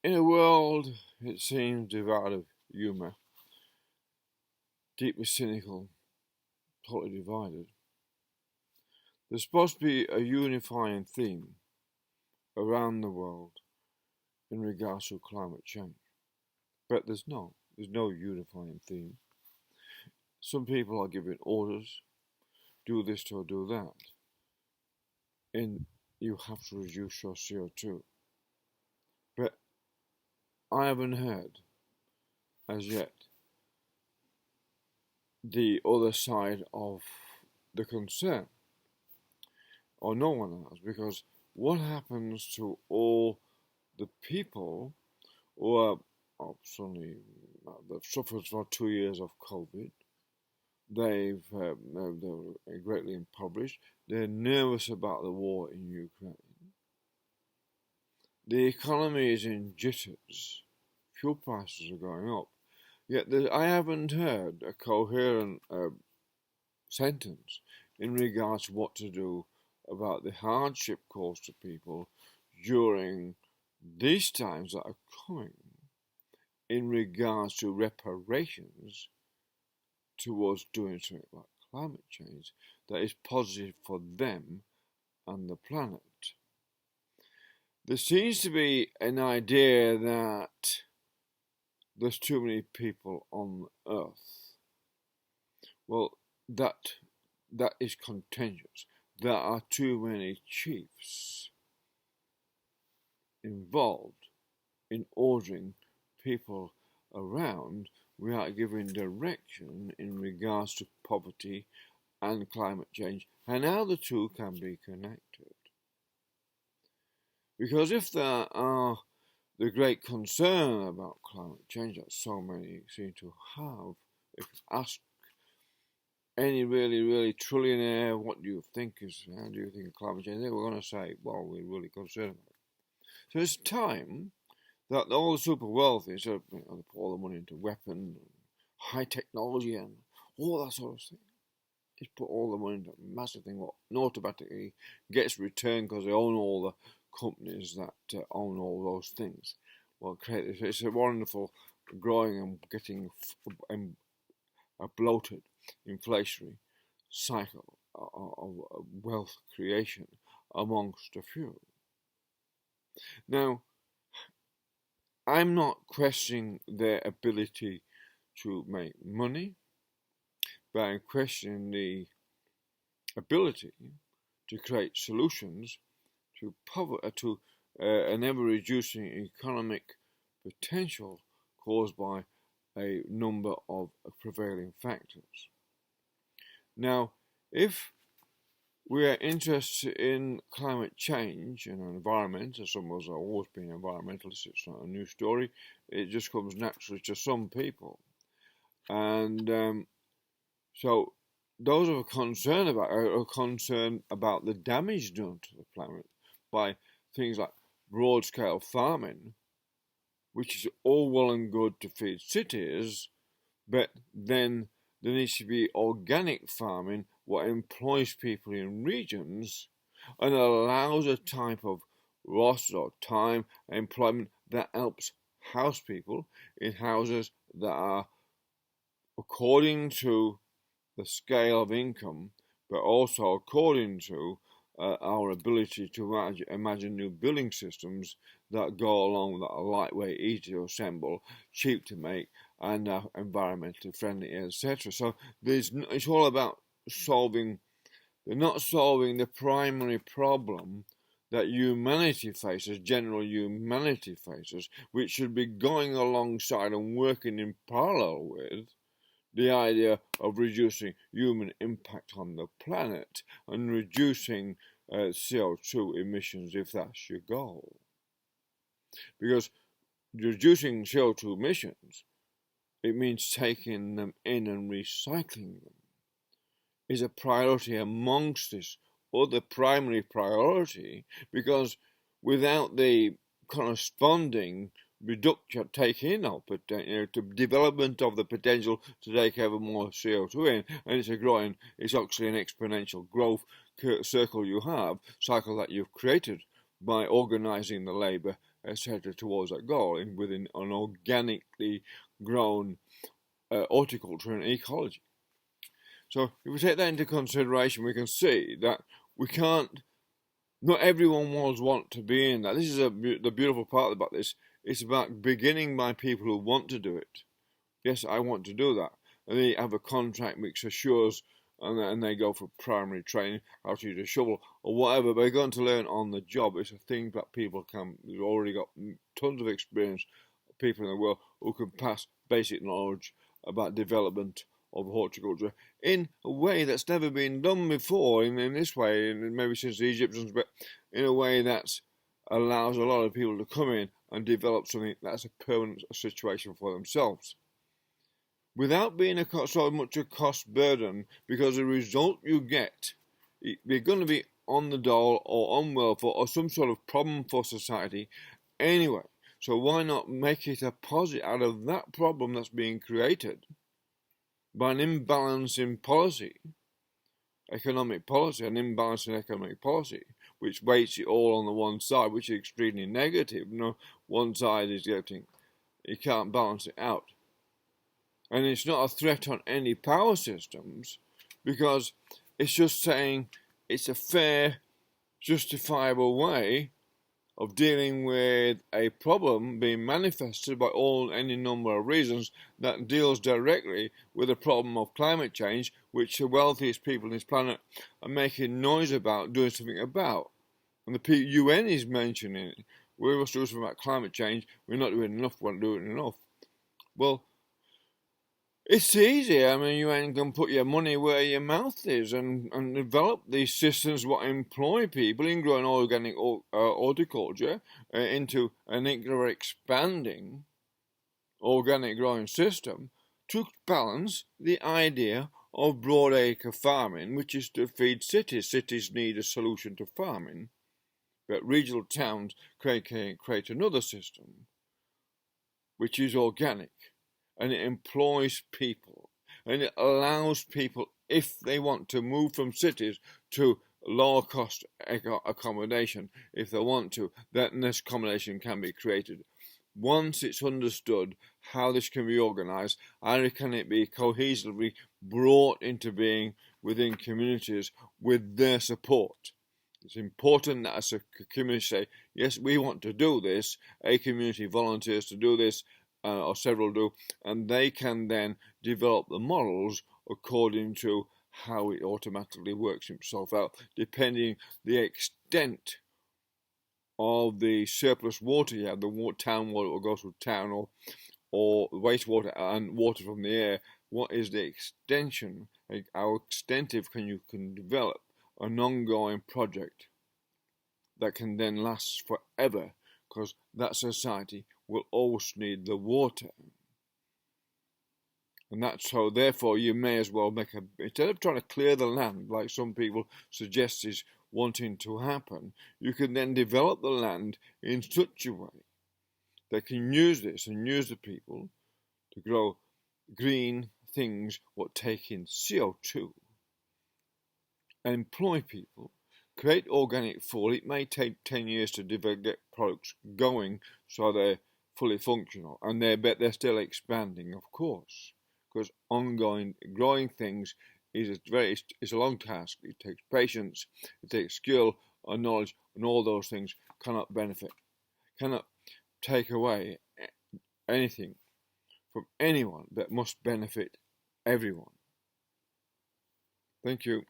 In a world, it seems, devoid of humour, deeply cynical, totally divided, there's supposed to be a unifying theme around the world in regards to climate change. But there's not. There's no unifying theme. Some people are giving orders, do this or do that, and you have to reduce your CO2. But I haven't heard, as yet, the other side of the concern, or no one has, because what happens to all the people who are suddenly they've suffered for 2 years of COVID? They're greatly impoverished. They're nervous about the war in Ukraine. The economy is in jitters. Fuel prices are going up. Yet I haven't heard a coherent sentence in regards to what to do about the hardship caused to people during these times that are coming in regards to reparations towards doing something like climate change that is positive for them and the planet. There seems to be an idea that there's too many people on Earth. Well, that is contingent. There are too many chiefs involved in ordering people around without giving direction in regards to poverty and climate change and how the two can be connected. Because if there are the great concern about climate change that so many seem to have, if asked any really trillionaire, what do you think how do you think of climate change? They were going to say, well, we're really concerned about it. So it's time that all the super wealthy, so they put all the money into weapons, high technology, and all that sort of thing. Just put all the money into a massive thing, what automatically gets returned because they own all the companies that own all those things. Well, it's a wonderful growing and getting a bloated inflationary cycle of wealth creation amongst a few. Now, I'm not questioning their ability to make money, but I'm questioning the ability to create solutions to an ever-reducing economic potential caused by a number of prevailing factors. Now, if we are interested in climate change and environment, as some of us have always been environmentalists, it's not a new story, it just comes naturally to some people. And so those who are concerned about the damage done to the planet by things like broad-scale farming, which is all well and good to feed cities, but then there needs to be organic farming what employs people in regions and allows a type of roster or time employment that helps house people in houses that are according to the scale of income, but also according to our ability to imagine new building systems that go along that are lightweight, easy to assemble, cheap to make, and environmentally friendly, etc. So it's all about they're not solving the primary problem that humanity faces, general humanity faces, which should be going alongside and working in parallel with the idea of reducing human impact on the planet and reducing CO2 emissions if that's your goal. Because reducing CO2 emissions, it means taking them in and recycling them, is a priority amongst this other primary priority, because without the corresponding reduction, taking of to development of the potential to take ever more CO2 in, and it's actually an exponential growth cycle that you've created by organising the labour etc., towards that goal within an organically grown horticulture and ecology. So if we take that into consideration, we can see that we can't. Not everyone will want to be in that. This is the beautiful part about this. It's about beginning by people who want to do it. Yes, I want to do that. And they have a contract which assures, and they go for primary training, how to use a shovel or whatever. But they're going to learn on the job. It's a thing that people can. They've already got tons of experience, people in the world who can pass basic knowledge about development of horticulture in a way that's never been done before, in this way, and maybe since the Egyptians, but in a way that allows a lot of people to come in and develop something that's a permanent situation for themselves, without being so much a cost burden, because the result you get, they're going to be on the dole or on welfare or some sort of problem for society anyway. So why not make it a positive out of that problem that's being created by an imbalance in policy, economic policy, an imbalance in economic policy, which weights it all on the one side, which is extremely negative. One side is getting, you can't balance it out. And it's not a threat on any power systems, because it's just saying it's a fair, justifiable way of dealing with a problem being manifested by any number of reasons that deals directly with the problem of climate change, which the wealthiest people on this planet are making noise about, doing something about. And the UN is mentioning it. We must do something about climate change. We're not doing enough. We're not doing enough. Well, it's easy. I mean, you can put your money where your mouth is and develop these systems what employ people in growing organic horticulture into an ever-expanding organic growing system to balance the idea of broadacre farming, which is to feed cities. Cities need a solution to farming, but regional towns create another system, which is organic. And it employs people, and it allows people, if they want to move from cities to lower cost accommodation, if they want to, that this accommodation can be created. Once it's understood how this can be organised, how can it be cohesively brought into being within communities with their support. It's important that as a community say, yes, we want to do this, a community volunteers to do this, or several do, and they can then develop the models according to how it automatically works itself out, depending the extent of the surplus water you have, the town water will go through town, or wastewater and water from the air. What is the extension? How extensive can you develop an ongoing project that can then last forever, because that society will always need the water. And that's so, therefore, you may as well instead of trying to clear the land, like some people suggest is wanting to happen, you can then develop the land in such a way that can use this and use the people to grow green things what take in CO2, and employ people, create organic food. It may take 10 years to get products going so they're fully functional, and they're still expanding, of course, because ongoing growing things is it's a long task. It takes patience, it takes skill and knowledge, and all those things cannot take away anything from anyone, but must benefit everyone. Thank you.